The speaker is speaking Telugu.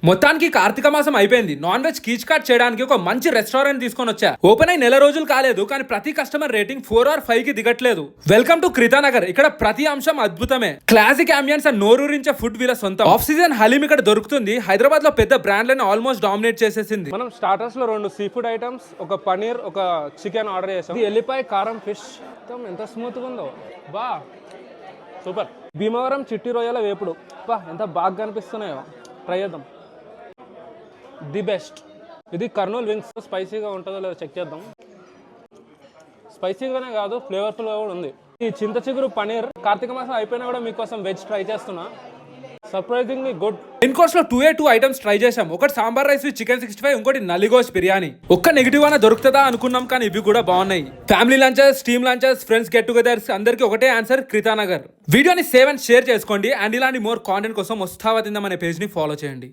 మొత్తానికి కార్తీక మాసం అయిపోయింది. నాన్ వెజ్ కీచ్ కాట్ చేయడానికి ఒక మంచి రెస్టారెంట్ తీసుకొని వచ్చా. ఓపెన్ అయి నెల రోజులు కాలేదు, కానీ ప్రతి కస్టమర్ రేటింగ్ 4 or 5 కి దిగట్లేదు. Welcome to కృతానగర్. ఇక్కడ ప్రతి అంశం అద్భుతమే. క్లాసిక్ అంబియన్స్ అండ్ నోరూరించే ఫుడ్ వీళ్ళ సొంతం. ఆఫ్ సీజన్ హలీం ఇక్కడ దొరుకుతుంది. హైదరాబాద్ లో పెద్ద బ్రాండ్లను ఆల్మోస్ట్ డామినేట్ చేసేసింది. మనం స్టార్టర్స్ లో 2 సీ ఫుడ్ ఐటమ్స్, ఒక పనీర్, ఒక చికెన్ ఆర్డర్ చేసాం. ఎల్లిపాయ కారం ఫిష్ ఎంత స్మూత్ గా ఉందో, బా సూపర్. భీమవరం చిట్టి రొయ్యల వేపుడు, బా ఎంత బాగా కనిపిస్తున్నాయో, ట్రై చేద్దాం. The best. ఇది కర్నూలు వింగ్స్. స్పైసీగా ఉంటుందో లేదో చెక్ చేద్దాం. స్పైసీగానే కాదు, ఫ్లేవర్ఫుల్గా కూడా ఉంది. ఈ చింత చిగురు పనీర్ కార్తీక మాసం అయిపోయినా కూడా మీకోసం వెజ్ ట్రై చేస్తున్నా. Surprisingly good. ఇన్ కోర్స్ లో 2 ఐటమ్స్ ట్రై చేసాం. ఒకటి సాంబార్ రైస్ విత్ చికెన్ 65, ఇంకోటి నలిగోస్ బిర్యానీ. ఒక్క నెగిటివ్ అన్న దొరుకుతుందా అనుకున్నాం, కానీ ఇవి కూడా బాగున్నాయి. Family lunches, team lunches, friends get togethers అందరికి ఒకటే ఆన్సర్, కృతానగర్. వీడియోని సేవ్ అండ్ షేర్ చేసుకోండి. అండ్ ఇలాంటి మోర్ కాంటెంట్ కోసం ముస్తావా తిందాం అనే పేజ్ ని ఫాలో చేయండి.